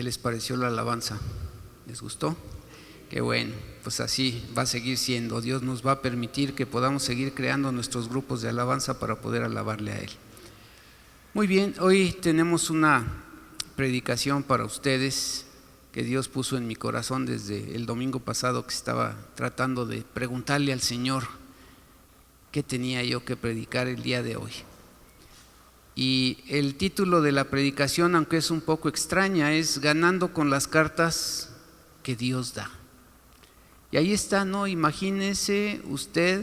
¿Qué les pareció la alabanza? ¿Les gustó? Qué bueno, pues así va a seguir siendo. Dios nos va a permitir que podamos seguir creando nuestros grupos de alabanza para poder alabarle a Él. Muy bien, hoy tenemos una predicación para ustedes que Dios puso en mi corazón desde el domingo pasado, que estaba tratando de preguntarle al Señor qué tenía yo que predicar el día de hoy. Y el título de la predicación, aunque es un poco extraña, es Ganando con las cartas que Dios da. Y ahí está, ¿no? Imagínese usted,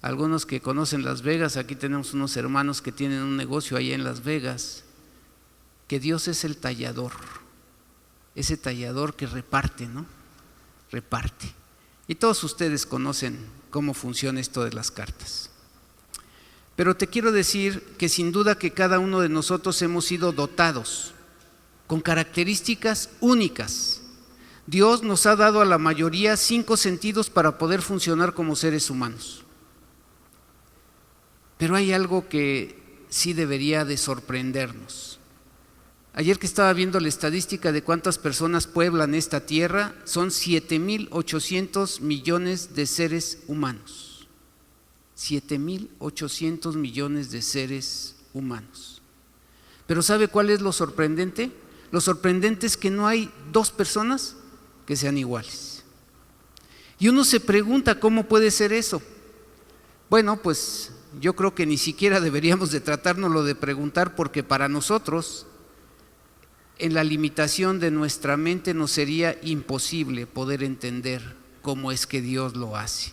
algunos que conocen Las Vegas, aquí tenemos unos hermanos que tienen un negocio allá en Las Vegas, que Dios es el tallador, ese tallador que reparte, ¿no? Reparte. Y todos ustedes conocen cómo funciona esto de las cartas. Pero te quiero decir que sin duda que cada uno de nosotros hemos sido dotados con características únicas. Dios nos ha dado a la mayoría 5 sentidos para poder funcionar como seres humanos. Pero hay algo que sí debería de sorprendernos. Ayer que estaba viendo la estadística de cuántas personas pueblan esta tierra, son 7,800 millones de seres humanos. 7,800 millones de seres humanos. Pero ¿sabe cuál es lo sorprendente? Lo sorprendente es que no hay 2 personas que sean iguales. Y uno se pregunta cómo puede ser eso. Bueno, pues yo creo que ni siquiera deberíamos de tratárnoslo de preguntar, porque para nosotros, en la limitación de nuestra mente, nos sería imposible poder entender cómo es que Dios lo hace.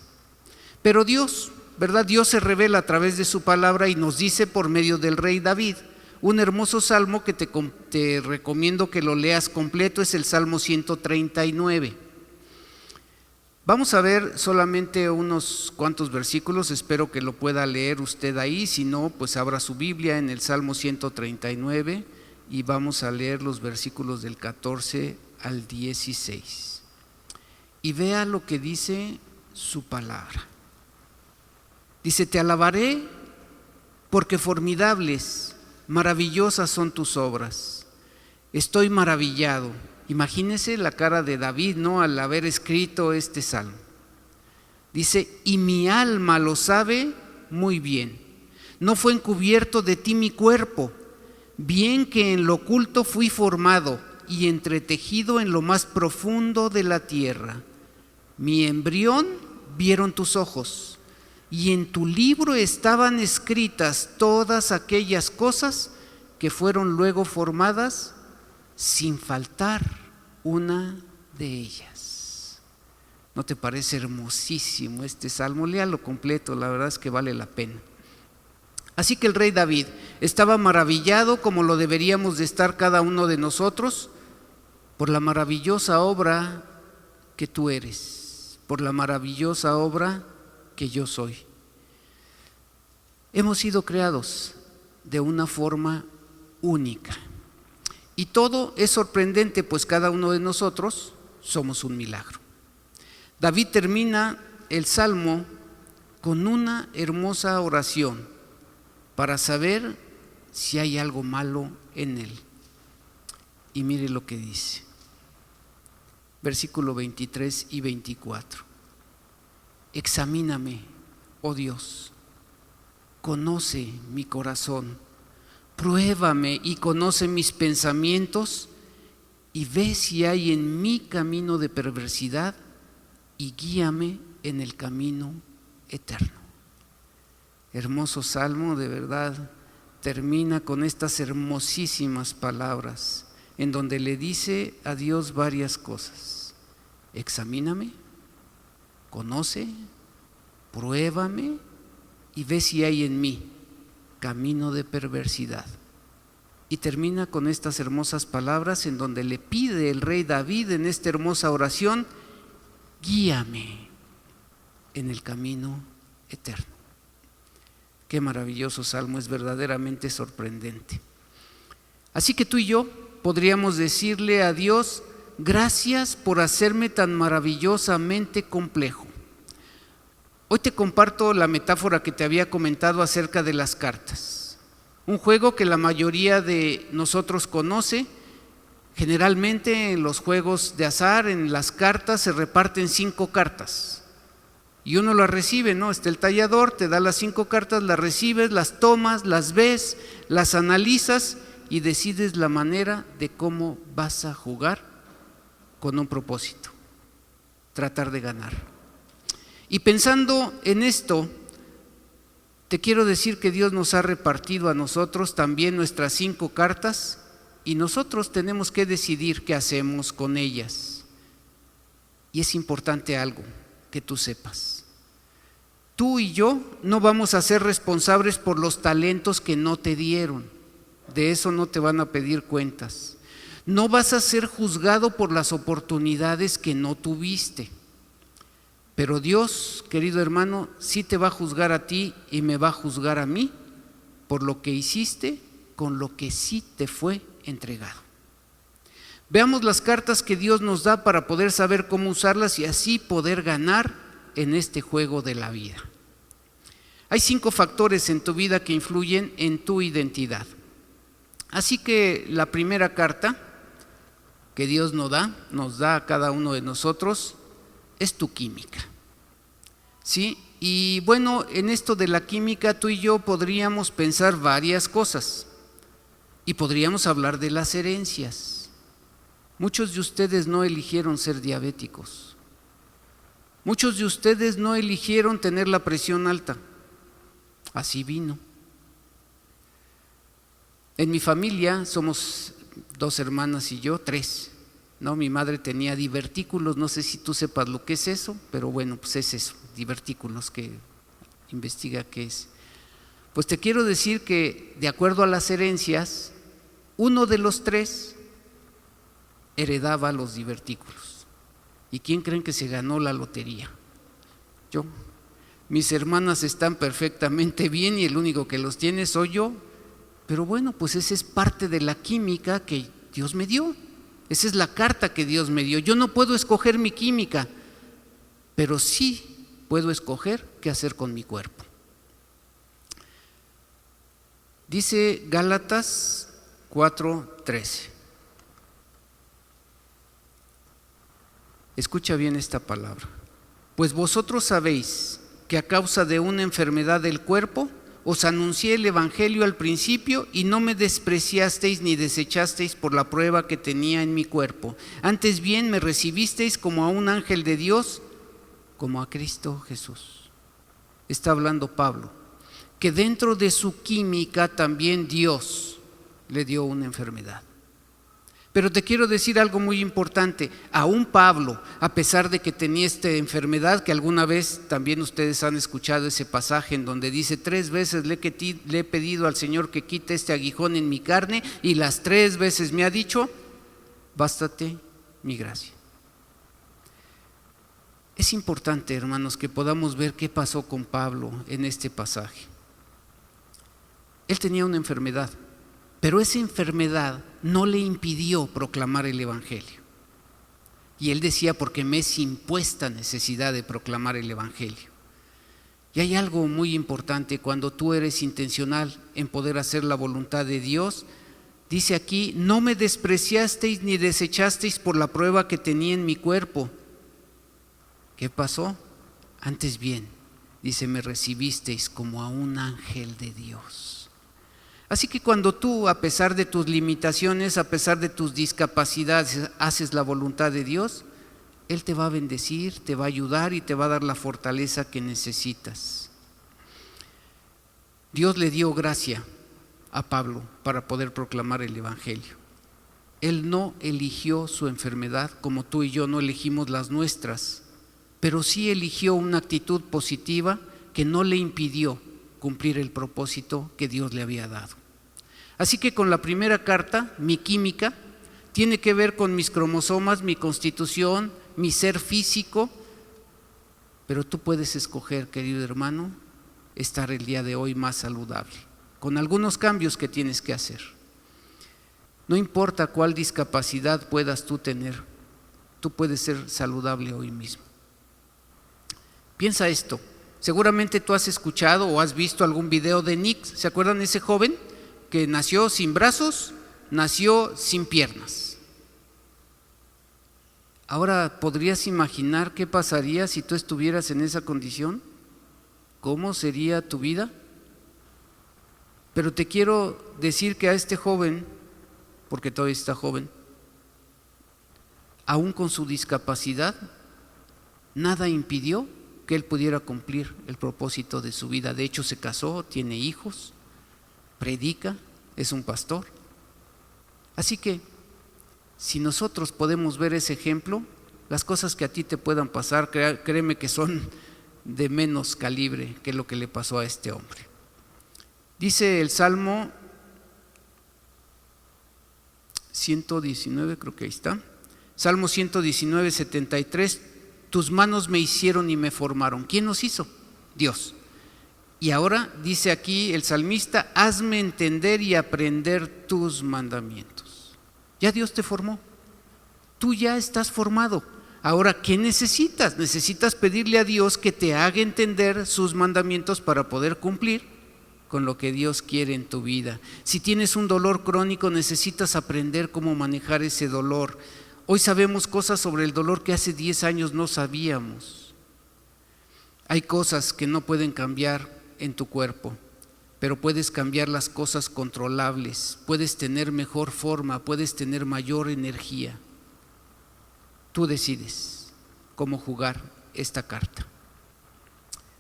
Pero Dios, ¿verdad? Dios se revela a través de su palabra y nos dice por medio del rey David, un hermoso salmo que te recomiendo que lo leas completo, es el Salmo 139. Vamos a ver solamente unos cuantos versículos, espero que lo pueda leer usted ahí, si no, pues abra su Biblia en el Salmo 139 y vamos a leer los versículos del 14 al 16. Y vea lo que dice su palabra. Dice: te alabaré porque formidables, maravillosas son tus obras. Estoy maravillado. Imagínese la cara de David, ¿no?, al haber escrito este salmo. Dice: y mi alma lo sabe muy bien. No fue encubierto de ti mi cuerpo, bien que en lo oculto fui formado y entretejido en lo más profundo de la tierra. Mi embrión vieron tus ojos, y en tu libro estaban escritas todas aquellas cosas que fueron luego formadas, sin faltar una de ellas. ¿No te parece hermosísimo este salmo? Léalo completo, la verdad es que vale la pena. Así que el rey David estaba maravillado, como lo deberíamos de estar cada uno de nosotros, por la maravillosa obra que tú eres, por la maravillosa obra que yo soy. Hemos sido creados de una forma única y todo es sorprendente, pues cada uno de nosotros somos un milagro. David termina el salmo con una hermosa oración para saber si hay algo malo en él. Y mire lo que dice, versículo 23 y 24. Examíname, oh Dios, conoce mi corazón, pruébame y conoce mis pensamientos, y ve si hay en mí camino de perversidad, y guíame en el camino eterno. Hermoso salmo, de verdad, termina con estas hermosísimas palabras, en donde le dice a Dios varias cosas. Examíname, conoce, pruébame y ve si hay en mí camino de perversidad. Y termina con estas hermosas palabras en donde le pide el rey David en esta hermosa oración: guíame en el camino eterno. Qué maravilloso salmo, es verdaderamente sorprendente. Así que tú y yo podríamos decirle a Dios: gracias por hacerme tan maravillosamente complejo. Hoy te comparto la metáfora que te había comentado acerca de las cartas. Un juego que la mayoría de nosotros conoce, Generalmente en los juegos de azar, en las cartas, se reparten 5 cartas y uno las recibe, ¿no? Está el tallador, te da las 5 cartas, las recibes, las tomas, las ves, las analizas y decides la manera de cómo vas a jugar con un propósito: tratar de ganar. Y pensando en esto, te quiero decir que Dios nos ha repartido a nosotros también nuestras 5 cartas y nosotros tenemos que decidir qué hacemos con ellas. Y es importante algo que tú sepas: tú y yo no vamos a ser responsables por los talentos que no te dieron. De eso no te van a pedir cuentas. No vas a ser juzgado por las oportunidades que no tuviste. Pero Dios, querido hermano, sí te va a juzgar a ti y me va a juzgar a mí por lo que hiciste con lo que sí te fue entregado. Veamos las cartas que Dios nos da para poder saber cómo usarlas y así poder ganar en este juego de la vida. Hay 5 factores en tu vida que influyen en tu identidad. Así que la primera carta que Dios nos da a cada uno de nosotros, es tu química. ¿Sí? Y bueno, en esto de la química tú y yo podríamos pensar varias cosas y podríamos hablar de las herencias. Muchos de ustedes no eligieron ser diabéticos. Muchos de ustedes no eligieron tener la presión alta. Así vino. En mi familia somos 2 hermanas y yo, 3. No, mi madre tenía divertículos, no sé si tú sepas lo que es eso, pero bueno, pues es eso, divertículos, que investiga qué es. Pues te quiero decir que de acuerdo a las herencias, uno de los 3 heredaba los divertículos. ¿Y quién creen que se ganó la lotería? Yo. Mis hermanas están perfectamente bien y el único que los tiene soy yo. Pero bueno, pues esa es parte de la química que Dios me dio. Esa es la carta que Dios me dio. Yo no puedo escoger mi química, pero sí puedo escoger qué hacer con mi cuerpo. Dice Gálatas 4:13. Escucha bien esta palabra. Pues vosotros sabéis que a causa de una enfermedad del cuerpo os anuncié el evangelio al principio y no me despreciasteis ni desechasteis por la prueba que tenía en mi cuerpo. Antes bien me recibisteis como a un ángel de Dios, como a Cristo Jesús. Está hablando Pablo, que dentro de su química también Dios le dio una enfermedad. Pero te quiero decir algo muy importante: aún Pablo, a pesar de que tenía esta enfermedad, que alguna vez también ustedes han escuchado ese pasaje en donde dice 3 veces le he pedido al Señor que quite este aguijón en mi carne y las 3 veces me ha dicho, bástate mi gracia. Es importante, hermanos, que podamos ver qué pasó con Pablo en este pasaje. Él tenía una enfermedad, pero esa enfermedad no le impidió proclamar el evangelio. Y él decía, porque me es impuesta necesidad de proclamar el evangelio. Y hay algo muy importante cuando tú eres intencional en poder hacer la voluntad de Dios. Dice aquí, no me despreciasteis ni desechasteis por la prueba que tenía en mi cuerpo. ¿Qué pasó? Antes bien, dice, me recibisteis como a un ángel de Dios. Así que cuando tú, a pesar de tus limitaciones, a pesar de tus discapacidades, haces la voluntad de Dios, Él te va a bendecir, te va a ayudar y te va a dar la fortaleza que necesitas. Dios le dio gracia a Pablo para poder proclamar el evangelio. Él no eligió su enfermedad como tú y yo no elegimos las nuestras, pero sí eligió una actitud positiva que no le impidió cumplir el propósito que Dios le había dado. Así que con la primera carta, mi química, tiene que ver con mis cromosomas, mi constitución, mi ser físico, pero tú puedes escoger, querido hermano, estar el día de hoy más saludable, con algunos cambios que tienes que hacer. No importa cuál discapacidad puedas tú tener, tú puedes ser saludable hoy mismo. Piensa esto. Seguramente tú has escuchado o has visto algún video de Nick. ¿Se acuerdan de ese joven que nació sin brazos, nació sin piernas? Ahora, ¿podrías imaginar qué pasaría si tú estuvieras en esa condición? ¿Cómo sería tu vida? Pero te quiero decir que a este joven, porque todavía está joven, aún con su discapacidad, nada impidió que él pudiera cumplir el propósito de su vida. De hecho, se casó, tiene hijos, predica, es un pastor. Así que, si nosotros podemos ver ese ejemplo, las cosas que a ti te puedan pasar, créeme que son de menos calibre que lo que le pasó a este hombre. Dice el Salmo 119, creo que ahí está. Salmo 119, 73. Tus manos me hicieron y me formaron. ¿Quién nos hizo? Dios. Y ahora dice aquí el salmista: hazme entender y aprender tus mandamientos. Ya Dios te formó. Tú ya estás formado. Ahora, ¿qué necesitas? Necesitas pedirle a Dios que te haga entender sus mandamientos para poder cumplir con lo que Dios quiere en tu vida. Si tienes un dolor crónico, necesitas aprender cómo manejar ese dolor. Hoy sabemos cosas sobre el dolor que hace 10 años no sabíamos. Hay cosas que no pueden cambiar en tu cuerpo, pero puedes cambiar las cosas controlables, puedes tener mejor forma, puedes tener mayor energía. Tú decides cómo jugar esta carta.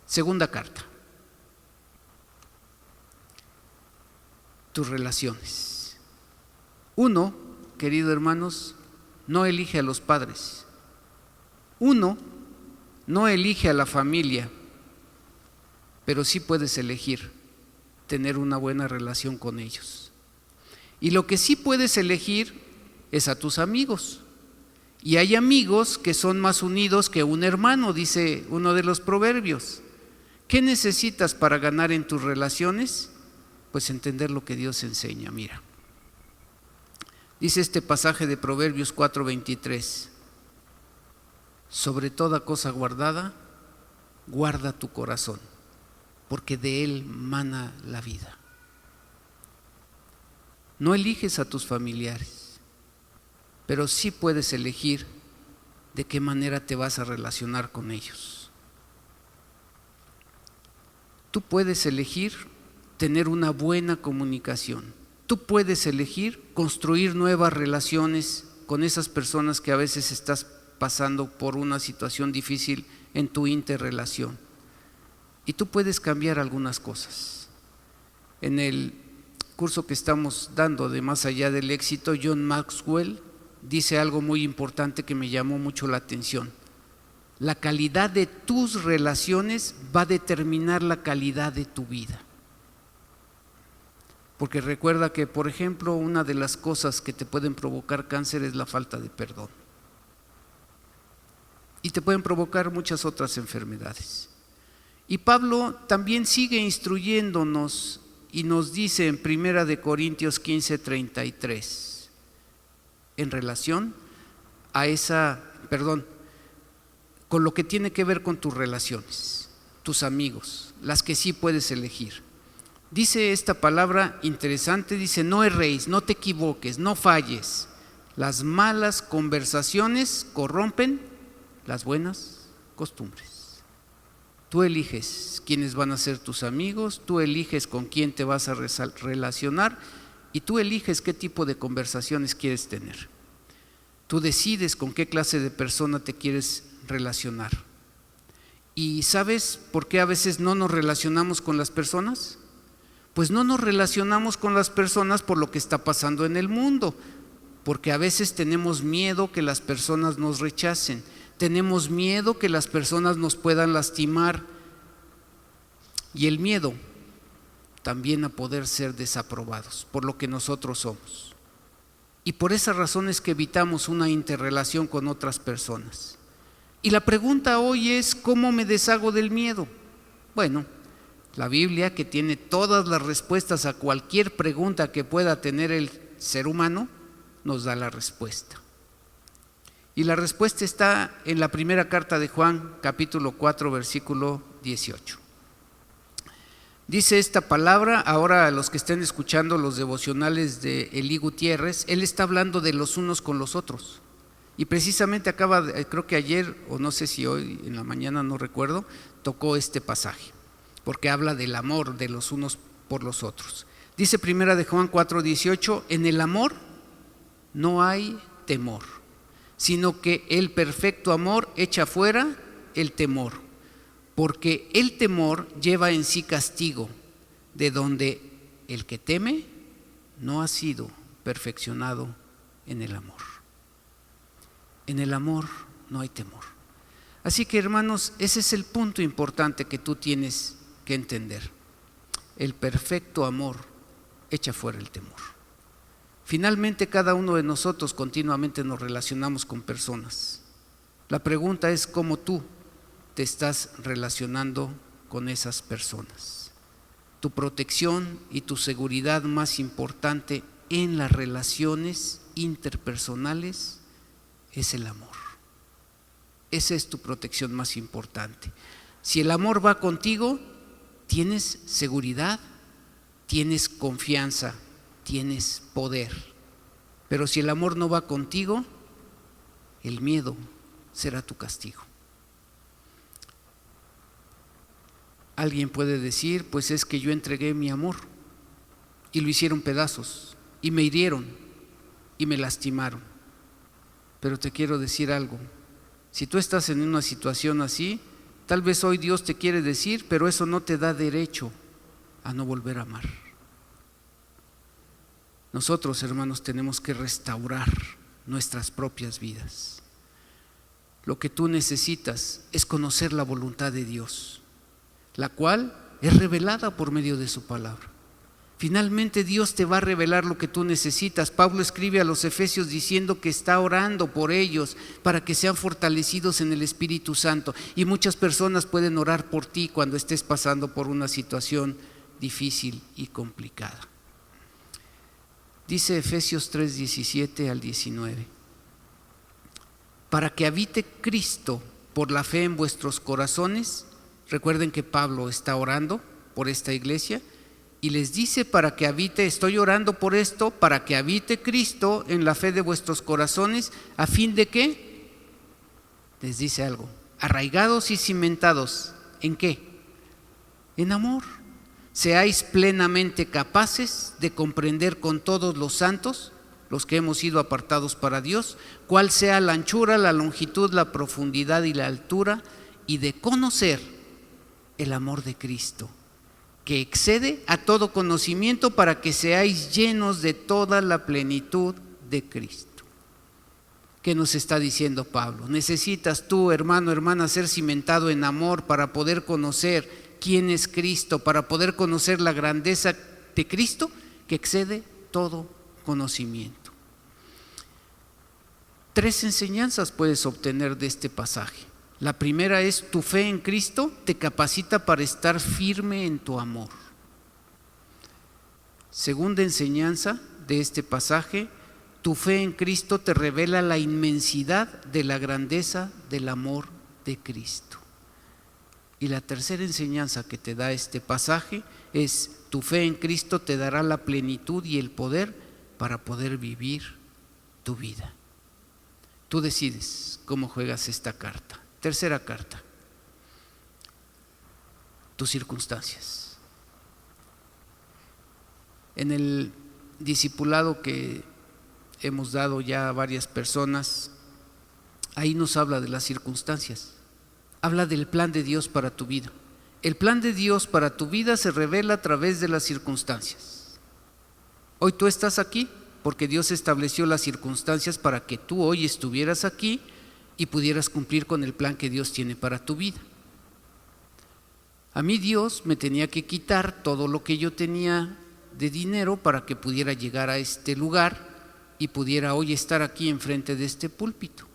Segunda carta. Tus relaciones. Uno, queridos hermanos, no elige a los padres. Uno no elige a la familia, pero sí puedes elegir tener una buena relación con ellos. Y lo que sí puedes elegir es a tus amigos. Y hay amigos que son más unidos que un hermano, dice uno de los proverbios. ¿Qué necesitas para ganar en tus relaciones? Pues entender lo que Dios enseña. Mira, dice este pasaje de Proverbios 4:23: sobre toda cosa guardada, guarda tu corazón, porque de él mana la vida. No eliges a tus familiares, pero sí puedes elegir de qué manera te vas a relacionar con ellos. Tú puedes elegir tener una buena comunicación. Tú puedes elegir construir nuevas relaciones con esas personas que a veces estás pasando por una situación difícil en tu interrelación. Y tú puedes cambiar algunas cosas. En el curso que estamos dando de Más allá del éxito, John Maxwell dice algo muy importante que me llamó mucho la atención. La calidad de tus relaciones va a determinar la calidad de tu vida. Porque recuerda que, por ejemplo, una de las cosas que te pueden provocar cáncer es la falta de perdón. Y te pueden provocar muchas otras enfermedades. Y Pablo también sigue instruyéndonos y nos dice en 1 Corintios 15:33, en relación a con lo que tiene que ver con tus relaciones, tus amigos, las que sí puedes elegir. Dice esta palabra interesante, dice: no erréis, no te equivoques, no falles. Las malas conversaciones corrompen las buenas costumbres. Tú eliges quiénes van a ser tus amigos, tú eliges con quién te vas a relacionar y tú eliges qué tipo de conversaciones quieres tener. Tú decides con qué clase de persona te quieres relacionar. ¿Y sabes por qué a veces no nos relacionamos con las personas? Pues no nos relacionamos con las personas por lo que está pasando en el mundo, porque a veces tenemos miedo que las personas nos rechacen. Tenemos miedo que las personas nos puedan lastimar y el miedo también a poder ser desaprobados por lo que nosotros somos. Y por esa razón es que evitamos una interrelación con otras personas. Y la pregunta hoy es: ¿cómo me deshago del miedo? Bueno, la Biblia, que tiene todas las respuestas a cualquier pregunta que pueda tener el ser humano, nos da la respuesta. Y la respuesta está en la primera carta de Juan, capítulo 4, versículo 18. Dice esta palabra, ahora a los que estén escuchando los devocionales de Elí Gutiérrez, él está hablando de los unos con los otros. Y precisamente creo que ayer, o no sé si hoy en la mañana, no recuerdo, tocó este pasaje, porque habla del amor de los unos por los otros. Dice primera de Juan 4:18, en el amor no hay temor, sino que el perfecto amor echa fuera el temor, porque el temor lleva en sí castigo, de donde el que teme no ha sido perfeccionado en el amor. En el amor no hay temor. Así que, hermanos, ese es el punto importante que tú tienes que entender. El perfecto amor echa fuera el temor. Finalmente, cada uno de nosotros continuamente nos relacionamos con personas. La pregunta es cómo tú te estás relacionando con esas personas. Tu protección y tu seguridad más importante en las relaciones interpersonales es el amor. Esa es tu protección más importante. Si el amor va contigo, tienes seguridad, tienes confianza, tienes poder. Pero si el amor no va contigo, el miedo será tu castigo. Alguien puede decir, pues es que yo entregué mi amor y lo hicieron pedazos y me hirieron y me lastimaron. Pero te quiero decir algo, si tú estás en una situación así, tal vez hoy Dios te quiere decir, pero eso no te da derecho a no volver a amar. Nosotros, hermanos, tenemos que restaurar nuestras propias vidas. Lo que tú necesitas es conocer la voluntad de Dios, la cual es revelada por medio de su palabra. Finalmente Dios te va a revelar lo que tú necesitas. Pablo escribe a los Efesios diciendo que está orando por ellos para que sean fortalecidos en el Espíritu Santo. Y muchas personas pueden orar por ti cuando estés pasando por una situación difícil y complicada. Dice Efesios 3:17 al 19: para que habite Cristo por la fe en vuestros corazones. Recuerden que Pablo está orando por esta iglesia y les dice para que habite, estoy orando por esto, para que habite Cristo en la fe de vuestros corazones, a fin de que, les dice algo, arraigados y cimentados, ¿en qué? En amor, seáis plenamente capaces de comprender con todos los santos, los que hemos sido apartados para Dios, cuál sea la anchura, la longitud, la profundidad y la altura, y de conocer el amor de Cristo, que excede a todo conocimiento, para que seáis llenos de toda la plenitud de Cristo. ¿Qué nos está diciendo Pablo? Necesitas tú, hermano, hermana, ser cimentado en amor para poder conocer quién es Cristo, para poder conocer la grandeza de Cristo que excede todo conocimiento. 3 enseñanzas puedes obtener de este pasaje. La primera es: tu fe en Cristo te capacita para estar firme en tu amor. Segunda enseñanza de este pasaje: tu fe en Cristo te revela la inmensidad de la grandeza del amor de Cristo. Y la tercera enseñanza que te da este pasaje es: tu fe en Cristo te dará la plenitud y el poder para poder vivir tu vida. Tú decides cómo juegas esta carta. Tercera carta: tus circunstancias. En el discipulado que hemos dado ya a varias personas, ahí nos habla de las circunstancias. Habla del plan de Dios para tu vida. El plan de Dios para tu vida se revela a través de las circunstancias. Hoy tú estás aquí porque Dios estableció las circunstancias para que tú hoy estuvieras aquí y pudieras cumplir con el plan que Dios tiene para tu vida. A mí Dios me tenía que quitar todo lo que yo tenía de dinero para que pudiera llegar a este lugar y pudiera hoy estar aquí enfrente de este púlpito.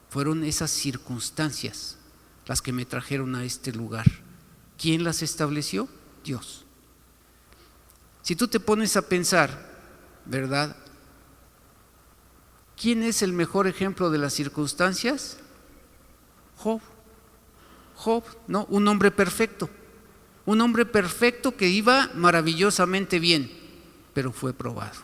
Fueron esas circunstancias las que me trajeron a este lugar. ¿Quién las estableció? Dios. Si tú te pones a pensar, ¿verdad? ¿Quién es el mejor ejemplo de las circunstancias? Job. Job, ¿no? Un hombre perfecto. Un hombre perfecto que iba maravillosamente bien, pero fue probado.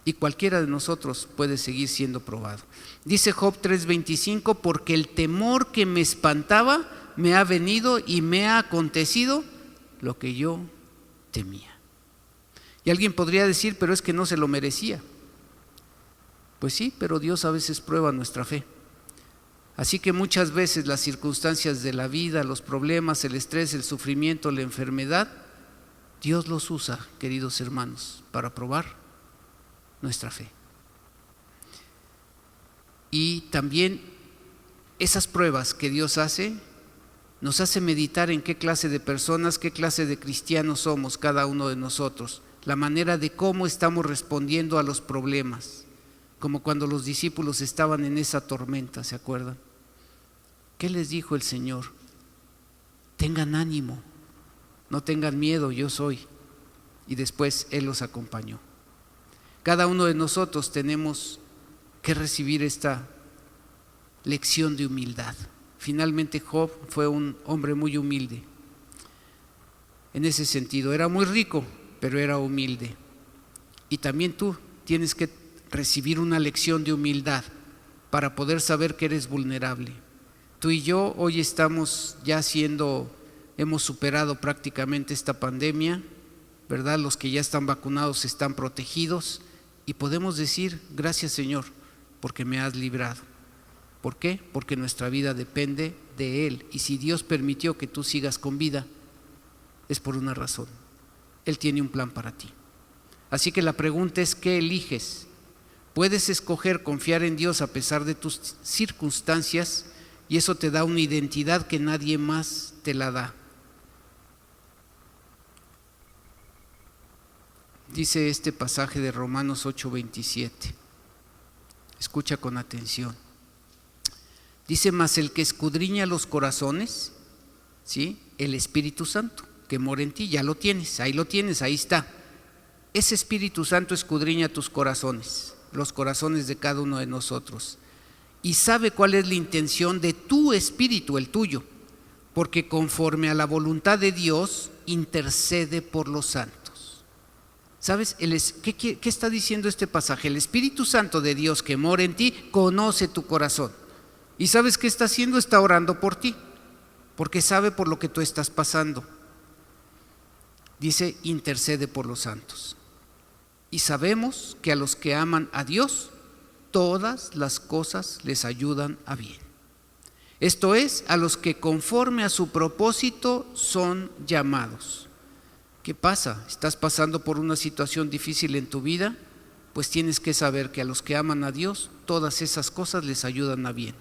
Y cualquiera de nosotros puede seguir siendo probado. Dice Job 3:25, porque el temor que me espantaba me ha venido y me ha acontecido lo que yo temía. Y alguien podría decir, pero es que no se lo merecía. Pues sí, pero Dios a veces prueba nuestra fe. Así que muchas veces las circunstancias de la vida, los problemas, el estrés, el sufrimiento, la enfermedad, Dios los usa, queridos hermanos, para probar nuestra fe. Y también esas pruebas que Dios hace, nos hace meditar en qué clase de personas, qué clase de cristianos somos cada uno de nosotros, la manera de cómo estamos respondiendo a los problemas, como cuando los discípulos estaban en esa tormenta, ¿se acuerdan? ¿Qué les dijo el Señor? Tengan ánimo, no tengan miedo, yo soy. Y después Él los acompañó. Cada uno de nosotros tenemos que recibir esta lección de humildad. Finalmente Job fue un hombre muy humilde. En ese sentido, era muy rico, pero era humilde. Y también tú tienes que recibir una lección de humildad para poder saber que eres vulnerable. Tú y yo hoy estamos ya hemos superado prácticamente esta pandemia, ¿verdad? Los que ya están vacunados están protegidos y podemos decir, gracias Señor, porque me has librado. ¿Por qué? Porque nuestra vida depende de Él. Y si Dios permitió que tú sigas con vida, es por una razón. Él tiene un plan para ti. Así que la pregunta es, ¿qué eliges? Puedes escoger confiar en Dios a pesar de tus circunstancias y eso te da una identidad que nadie más te la da. Dice este pasaje de Romanos 8:27. Escucha con atención. Dice, mas el que escudriña los corazones, ¿sí? El Espíritu Santo que mora en ti, ya lo tienes, ahí está. Ese Espíritu Santo escudriña tus corazones, los corazones de cada uno de nosotros, y sabe cuál es la intención de tu espíritu, el tuyo, porque conforme a la voluntad de Dios intercede por los santos. ¿Sabes? ¿Qué está diciendo este pasaje? El Espíritu Santo de Dios que mora en ti conoce tu corazón. ¿Y sabes qué está haciendo? Está orando por ti, porque sabe por lo que tú estás pasando. Dice, intercede por los santos. Y sabemos que a los que aman a Dios, todas las cosas les ayudan a bien. Esto es, a los que conforme a su propósito son llamados. ¿Qué pasa? ¿Estás pasando por una situación difícil en tu vida? Pues tienes que saber que a los que aman a Dios, todas esas cosas les ayudan a bien.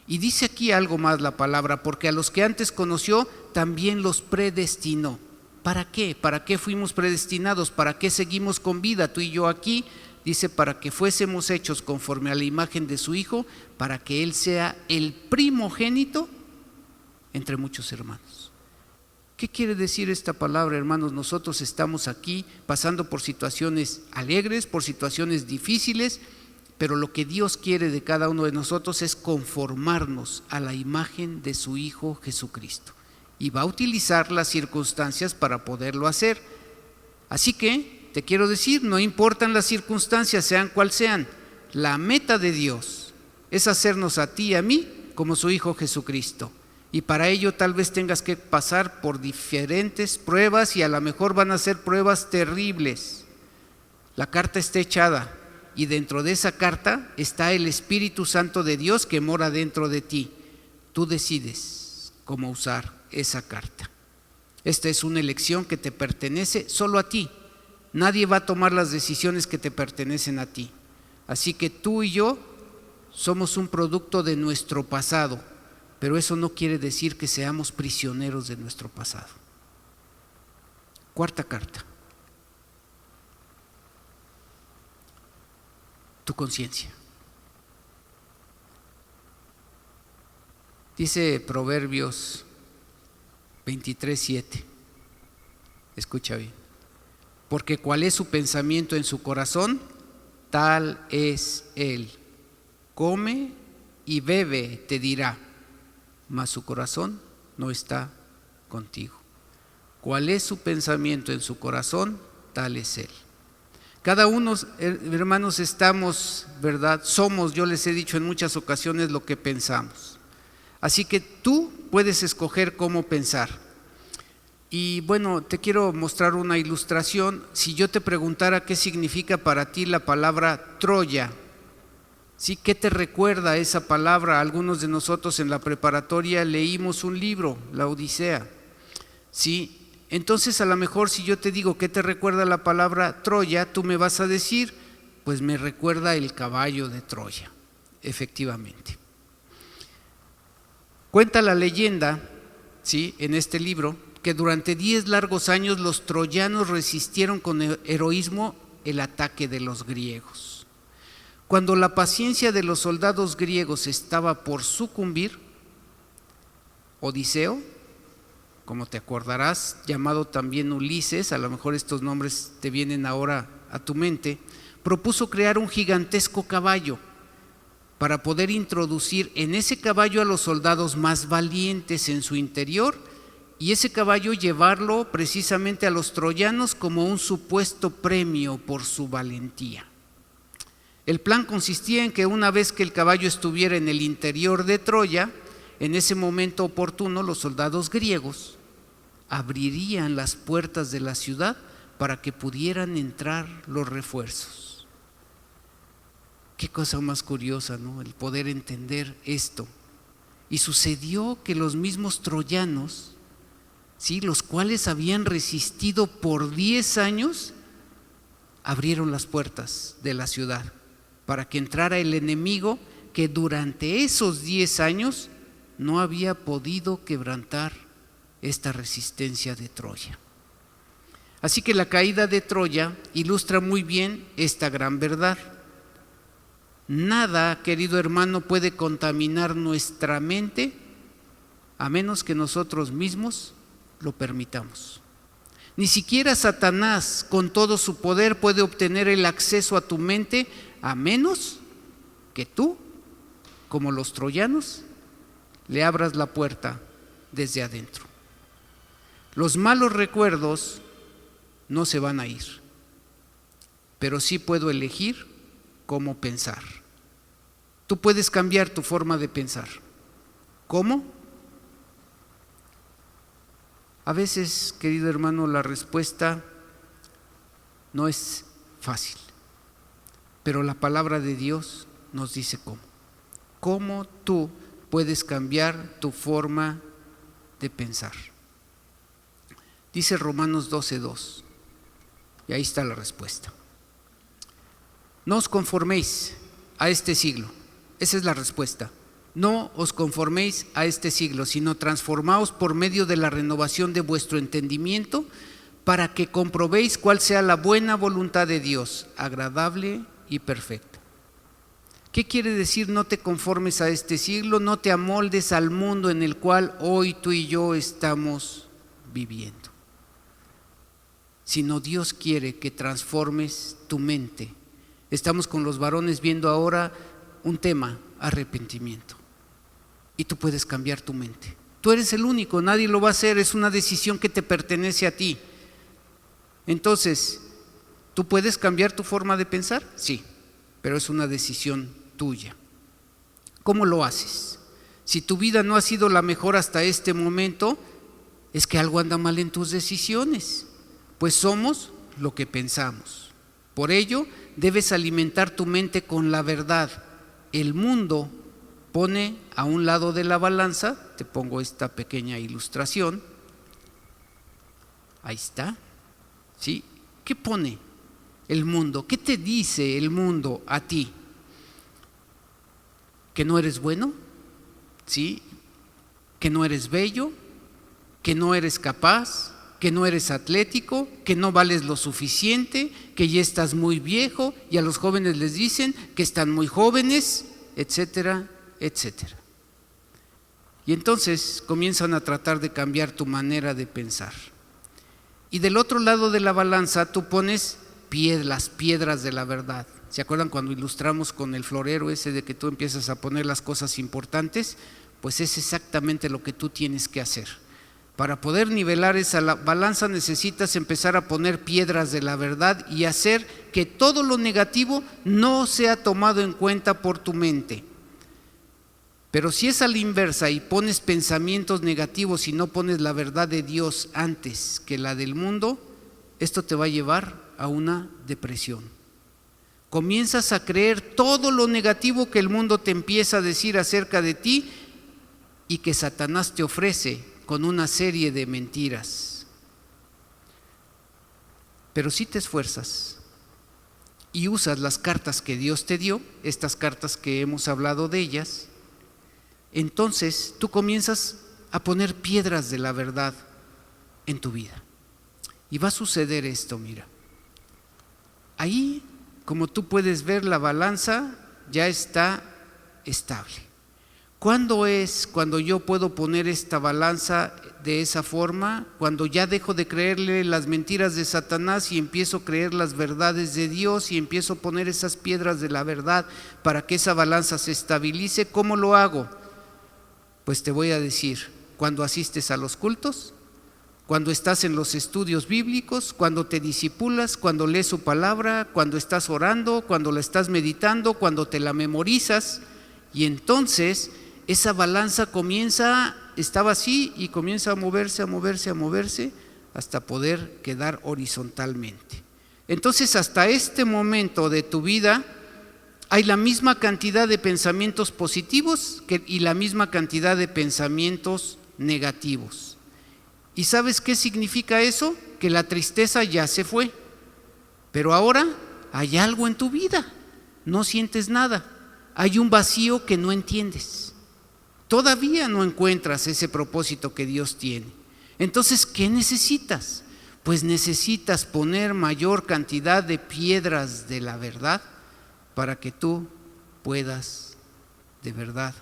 Y dice aquí algo más la palabra, porque a los que antes conoció, también los predestinó. ¿Para qué? ¿Para qué fuimos predestinados? ¿Para qué seguimos con vida tú y yo aquí? Dice, para que fuésemos hechos conforme a la imagen de su Hijo, para que Él sea el primogénito entre muchos hermanos. ¿Qué quiere decir esta palabra, hermanos? Nosotros estamos aquí pasando por situaciones alegres, por situaciones difíciles, pero lo que Dios quiere de cada uno de nosotros es conformarnos a la imagen de su Hijo Jesucristo. Y va a utilizar las circunstancias para poderlo hacer. Así que, te quiero decir, no importan las circunstancias, sean cual sean, la meta de Dios es hacernos a ti y a mí como su Hijo Jesucristo. Y para ello tal vez tengas que pasar por diferentes pruebas y a lo mejor van a ser pruebas terribles. La carta está echada y dentro de esa carta está el Espíritu Santo de Dios que mora dentro de ti. Tú decides cómo usar esa carta. Esta es una elección que te pertenece solo a ti. Nadie va a tomar las decisiones que te pertenecen a ti. Así que tú y yo somos un producto de nuestro pasado, pero eso no quiere decir que seamos prisioneros de nuestro pasado. Cuarta carta. Tu conciencia. Dice Proverbios 23:7. Escucha bien. Porque cuál es su pensamiento en su corazón, tal es él. Come y bebe, te dirá, mas su corazón no está contigo. ¿Cuál es su pensamiento en su corazón? Tal es él. Cada uno, hermanos, estamos, ¿verdad? Somos, yo les he dicho en muchas ocasiones, lo que pensamos. Así que tú puedes escoger cómo pensar. Y bueno, te quiero mostrar una ilustración. Si yo te preguntara qué significa para ti la palabra Troya, ¿sí? ¿Qué te recuerda esa palabra? Algunos de nosotros en la preparatoria leímos un libro, La Odisea, ¿sí? Entonces a lo mejor si yo te digo ¿qué te recuerda la palabra Troya? Tú me vas a decir, pues me recuerda el caballo de Troya, efectivamente. Cuenta la leyenda, ¿sí?, en este libro, que durante 10 largos años los troyanos resistieron con heroísmo el ataque de los griegos. Cuando la paciencia de los soldados griegos estaba por sucumbir, Odiseo, como te acordarás, llamado también Ulises, a lo mejor estos nombres te vienen ahora a tu mente, propuso crear un gigantesco caballo para poder introducir en ese caballo a los soldados más valientes en su interior y ese caballo llevarlo precisamente a los troyanos como un supuesto premio por su valentía. El plan consistía en que una vez que el caballo estuviera en el interior de Troya, en ese momento oportuno los soldados griegos abrirían las puertas de la ciudad para que pudieran entrar los refuerzos. Qué cosa más curiosa, ¿no?, el poder entender esto. Y sucedió que los mismos troyanos, ¿sí?, los cuales habían resistido por 10 años, abrieron las puertas de la ciudad para que entrara el enemigo que durante esos 10 años no había podido quebrantar esta resistencia de Troya. Así que la caída de Troya ilustra muy bien esta gran verdad. Nada, querido hermano, puede contaminar nuestra mente a menos que nosotros mismos lo permitamos. Ni siquiera Satanás, con todo su poder, puede obtener el acceso a tu mente a menos que tú, como los troyanos, le abras la puerta desde adentro. Los malos recuerdos no se van a ir, pero sí puedo elegir cómo pensar. Tú puedes cambiar tu forma de pensar. ¿Cómo? A veces, querido hermano, la respuesta no es fácil, pero la palabra de Dios nos dice cómo. ¿Cómo tú puedes cambiar tu forma de pensar? Dice Romanos 12:2, y ahí está la respuesta. No os conforméis a este siglo. Esa es la respuesta. No os conforméis a este siglo, sino transformaos por medio de la renovación de vuestro entendimiento, para que comprobéis cuál sea la buena voluntad de Dios, agradable y perfecta. ¿Qué quiere decir no te conformes a este siglo? No te amoldes al mundo en el cual hoy tú y yo estamos viviendo, sino Dios quiere que transformes tu mente. Estamos con los varones viendo ahora un tema, arrepentimiento, y tú puedes cambiar tu mente. Tú eres el único, nadie lo va a hacer, es una decisión que te pertenece a ti. Entonces, ¿tú puedes cambiar tu forma de pensar? Sí, pero es una decisión tuya. ¿Cómo lo haces? Si tu vida no ha sido la mejor hasta este momento, es que algo anda mal en tus decisiones, pues somos lo que pensamos. Por ello, debes alimentar tu mente con la verdad. El mundo pone a un lado de la balanza, te pongo esta pequeña ilustración, ahí está, ¿sí? ¿Qué pone el mundo? ¿Qué te dice el mundo a ti? ¿Que no eres bueno? ¿Sí? ¿Que no eres bello? ¿Que no eres capaz? ¿Que no eres atlético? ¿Que no vales lo suficiente? ¿Que ya estás muy viejo? Y a los jóvenes les dicen que están muy jóvenes, etcétera, etcétera. Y entonces comienzan a tratar de cambiar tu manera de pensar. Y del otro lado de la balanza tú pones las piedras de la verdad. ¿Se acuerdan cuando ilustramos con el florero ese de que tú empiezas a poner las cosas importantes? Pues es exactamente lo que tú tienes que hacer. Para poder nivelar esa balanza necesitas empezar a poner piedras de la verdad y hacer que todo lo negativo no sea tomado en cuenta por tu mente. Pero si es a la inversa y pones pensamientos negativos y no pones la verdad de Dios antes que la del mundo, esto te va a llevar a una depresión. Comienzas a creer todo lo negativo que el mundo te empieza a decir acerca de ti y que Satanás te ofrece con una serie de mentiras. Pero si te esfuerzas y usas las cartas que Dios te dio, estas cartas que hemos hablado de ellas, entonces tú comienzas a poner piedras de la verdad en tu vida. Y va a suceder esto, mira. Ahí, como tú puedes ver, la balanza ya está estable. ¿Cuándo es cuando yo puedo poner esta balanza de esa forma? Cuando ya dejo de creerle las mentiras de Satanás y empiezo a creer las verdades de Dios y empiezo a poner esas piedras de la verdad para que esa balanza se estabilice. ¿Cómo lo hago? Pues te voy a decir, cuando asistes a los cultos, cuando estás en los estudios bíblicos, cuando te discipulas, cuando lees su palabra, cuando estás orando, cuando la estás meditando, cuando te la memorizas, y entonces esa balanza estaba así y comienza a moverse hasta poder quedar horizontalmente. Entonces, hasta este momento de tu vida hay la misma cantidad de pensamientos positivos y la misma cantidad de pensamientos negativos. ¿Y sabes qué significa eso? Que la tristeza ya se fue, pero ahora hay algo en tu vida, no sientes nada, hay un vacío que no entiendes. Todavía no encuentras ese propósito que Dios tiene. Entonces, ¿qué necesitas? Pues necesitas poner mayor cantidad de piedras de la verdad para que tú puedas de verdad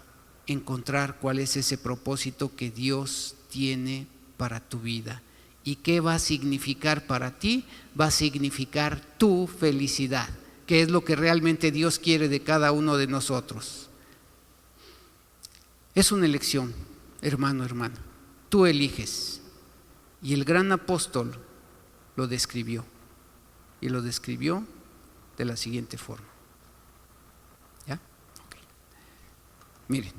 encontrar cuál es ese propósito que Dios tiene para tu vida. ¿Y qué va a significar para ti? Va a significar tu felicidad, que es lo que realmente Dios quiere de cada uno de nosotros. Es una elección, hermano, hermana. Tú eliges. Y el gran apóstol lo describió. Y lo describió de la siguiente forma. ¿Ya? Okay. Miren.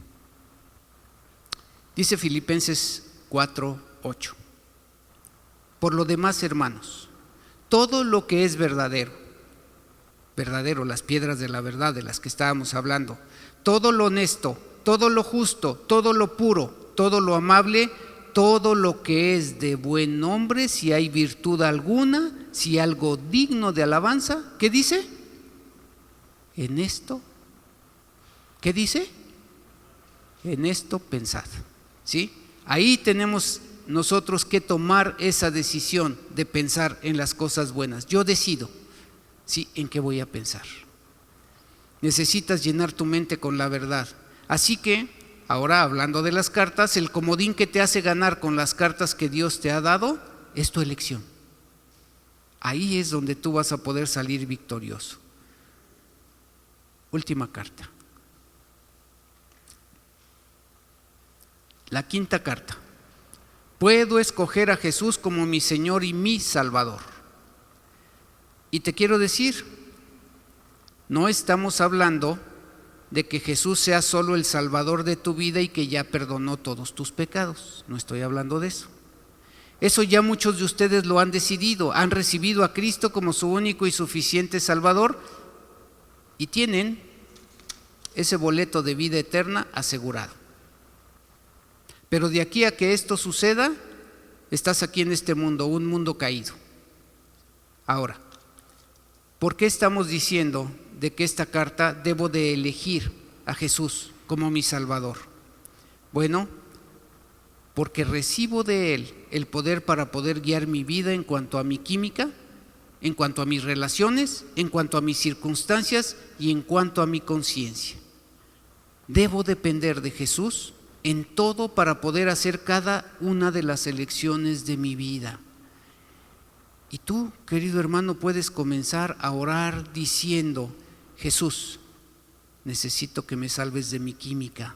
Dice Filipenses 4:8. Por lo demás, hermanos, todo lo que es verdadero, las piedras de la verdad de las que estábamos hablando, todo lo honesto, todo lo justo, todo lo puro, todo lo amable, todo lo que es de buen nombre, si hay virtud alguna, si algo digno de alabanza, ¿qué dice? En esto, ¿qué dice? En esto pensad, ¿sí? Ahí tenemos nosotros que tomar esa decisión de pensar en las cosas buenas. Yo decido, ¿sí? ¿En qué voy a pensar? Necesitas llenar tu mente con la verdad. Así que, ahora hablando de las cartas, el comodín que te hace ganar con las cartas que Dios te ha dado es tu elección. Ahí es donde tú vas a poder salir victorioso. Última carta. La quinta carta. Puedo escoger a Jesús como mi Señor y mi Salvador. Y te quiero decir, no estamos hablando de que Jesús sea solo el Salvador de tu vida y que ya perdonó todos tus pecados. No estoy hablando de eso. Eso ya muchos de ustedes lo han decidido, han recibido a Cristo como su único y suficiente Salvador y tienen ese boleto de vida eterna asegurado. Pero de aquí a que esto suceda, estás aquí en este mundo, un mundo caído. Ahora, ¿por qué estamos diciendo de que esta carta debo de elegir a Jesús como mi Salvador? Bueno, porque recibo de Él el poder para poder guiar mi vida en cuanto a mi química, en cuanto a mis relaciones, en cuanto a mis circunstancias y en cuanto a mi conciencia. Debo depender de Jesús en todo para poder hacer cada una de las elecciones de mi vida. Y tú, querido hermano, puedes comenzar a orar diciendo: Jesús, necesito que me salves de mi química,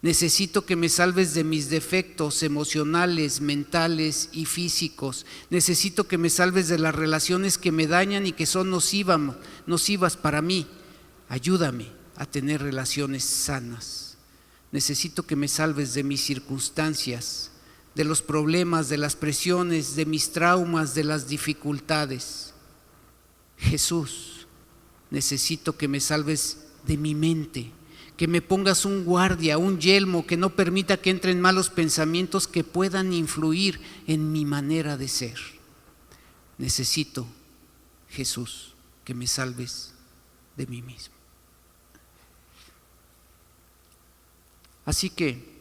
Necesito que me salves de mis defectos emocionales, mentales y físicos. Necesito que me salves de las relaciones que me dañan y que son nocivas para mí. Ayúdame a tener relaciones sanas. Necesito que me salves de mis circunstancias, de los problemas, de las presiones, de mis traumas, de las dificultades. Jesús, necesito que me salves de mi mente, que me pongas un guardia, un yelmo que no permita que entren malos pensamientos que puedan influir en mi manera de ser. Necesito, Jesús, que me salves de mí mismo. Así que,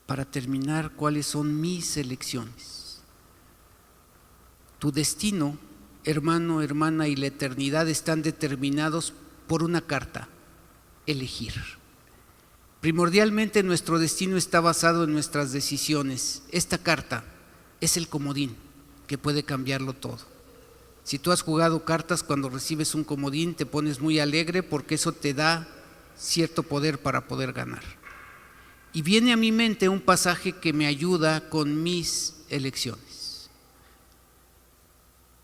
para terminar, ¿cuáles son mis elecciones? Tu destino, hermano, hermana, y la eternidad están determinados por una carta: elegir. Primordialmente nuestro destino está basado en nuestras decisiones. Esta carta es el comodín que puede cambiarlo todo. Si tú has jugado cartas, cuando recibes un comodín te pones muy alegre porque eso te da cierto poder para poder ganar. Y viene a mi mente un pasaje que me ayuda con mis elecciones.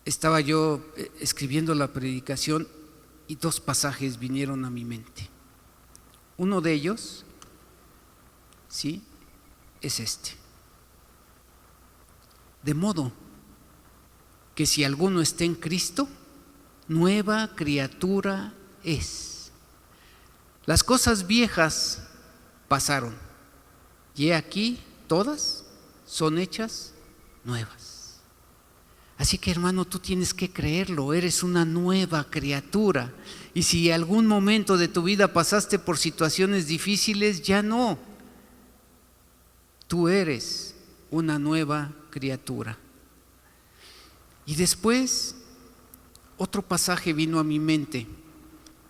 Estaba yo escribiendo la predicación y dos pasajes vinieron a mi mente. Uno de ellos, ¿sí?, es este: de modo que si alguno está en Cristo, nueva criatura es. Las cosas viejas pasaron, y he aquí todas son hechas nuevas. Así que, hermano, tú tienes que creerlo, eres una nueva criatura. Y si algún momento de tu vida pasaste por situaciones difíciles, ya no. Tú eres una nueva criatura. Y después, otro pasaje vino a mi mente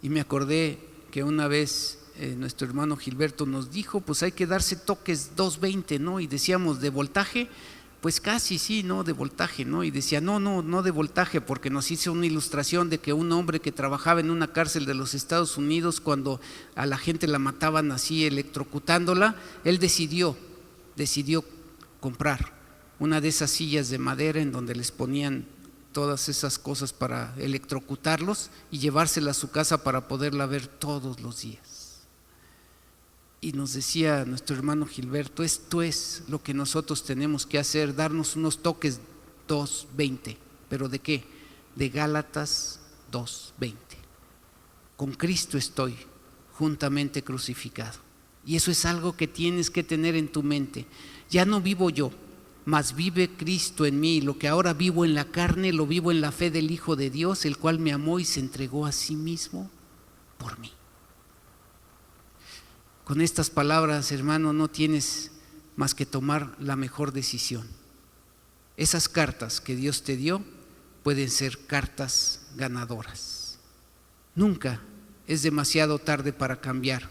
y me acordé que una vez nuestro hermano Gilberto nos dijo, pues hay que darse toques 220, ¿no? Y decíamos, ¿de voltaje? Pues casi sí, ¿no? De voltaje, ¿no? Y decía, no de voltaje, porque nos hizo una ilustración de que un hombre que trabajaba en una cárcel de los Estados Unidos, cuando a la gente la mataban así electrocutándola, él decidió comprar una de esas sillas de madera en donde les ponían todas esas cosas para electrocutarlos y llevársela a su casa para poderla ver todos los días. Y nos decía nuestro hermano Gilberto, esto es lo que nosotros tenemos que hacer, darnos unos toques 2:20. ¿Pero de qué? De Gálatas 2:20. Con Cristo estoy juntamente crucificado. Y eso es algo que tienes que tener en tu mente. Ya no vivo yo, mas vive Cristo en mí. Lo que ahora vivo en la carne, lo vivo en la fe del Hijo de Dios, el cual me amó y se entregó a sí mismo por mí. Con estas palabras, hermano, no tienes más que tomar la mejor decisión. Esas cartas que Dios te dio pueden ser cartas ganadoras. Nunca es demasiado tarde para cambiar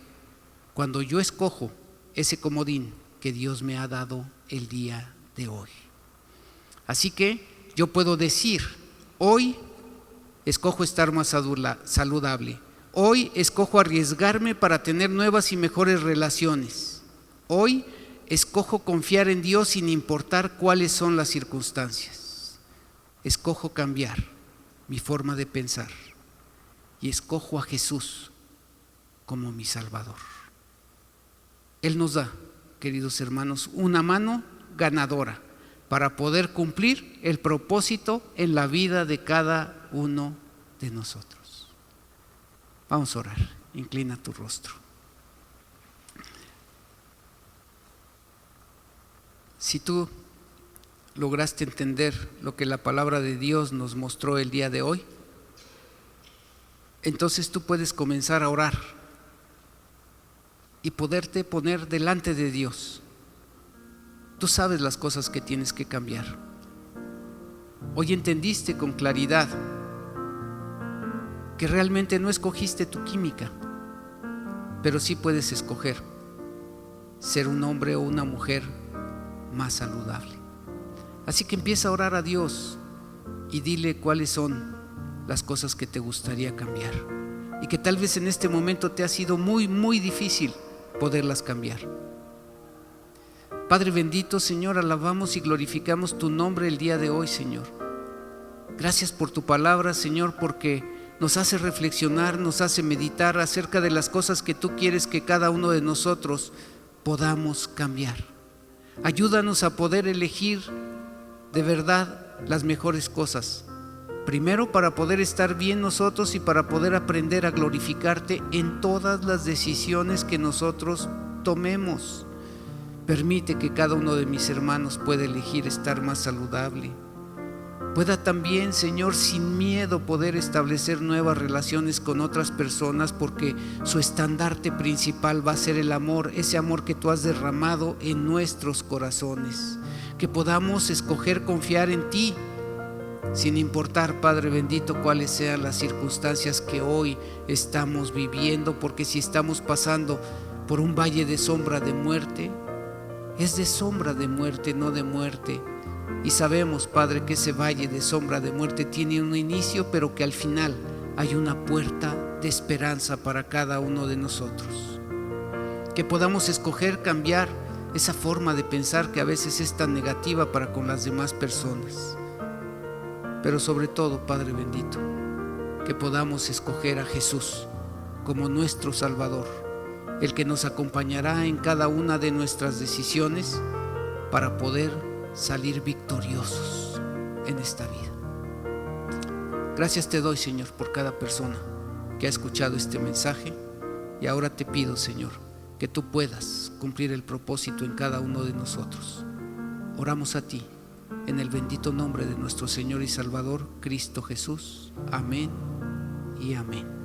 cuando yo escojo ese comodín que Dios me ha dado el día de hoy. Así que yo puedo decir, hoy escojo estar más saludable. Hoy escojo arriesgarme para tener nuevas y mejores relaciones. Hoy escojo confiar en Dios sin importar cuáles son las circunstancias. Escojo cambiar mi forma de pensar y escojo a Jesús como mi Salvador. Él nos da, queridos hermanos, una mano ganadora para poder cumplir el propósito en la vida de cada uno de nosotros. Vamos a orar. Inclina tu rostro. Si tú lograste entender lo que la palabra de Dios nos mostró el día de hoy, entonces tú puedes comenzar a orar y poderte poner delante de Dios. Tú sabes las cosas que tienes que cambiar. Hoy entendiste con claridad que realmente no escogiste tu química, pero sí puedes escoger ser un hombre o una mujer más saludable. Así que empieza a orar a Dios y dile cuáles son las cosas que te gustaría cambiar y que tal vez en este momento te ha sido muy, muy difícil poderlas cambiar. Padre bendito, Señor, alabamos y glorificamos tu nombre el día de hoy, Señor. Gracias por tu palabra, Señor, porque nos hace reflexionar, nos hace meditar acerca de las cosas que tú quieres que cada uno de nosotros podamos cambiar. Ayúdanos a poder elegir de verdad las mejores cosas. Primero, para poder estar bien nosotros y para poder aprender a glorificarte en todas las decisiones que nosotros tomemos. Permite que cada uno de mis hermanos pueda elegir estar más saludable. Pueda también, Señor, sin miedo poder establecer nuevas relaciones con otras personas, porque su estandarte principal va a ser el amor, ese amor que tú has derramado en nuestros corazones. Que podamos escoger confiar en ti, sin importar, Padre bendito, cuáles sean las circunstancias que hoy estamos viviendo, porque si estamos pasando por un valle de sombra de muerte, es de sombra de muerte, no de muerte. Y sabemos, Padre, que ese valle de sombra de muerte tiene un inicio, pero que al final hay una puerta de esperanza para cada uno de nosotros. Que podamos escoger cambiar esa forma de pensar que a veces es tan negativa para con las demás personas. Pero sobre todo, Padre bendito, que podamos escoger a Jesús como nuestro Salvador, el que nos acompañará en cada una de nuestras decisiones para poder salir victoriosos en esta vida. Gracias te doy, Señor, por cada persona que ha escuchado este mensaje, y ahora te pido, Señor, que tú puedas cumplir el propósito en cada uno de nosotros. Oramos a ti en el bendito nombre de nuestro Señor y Salvador Cristo Jesús. Amén y amén.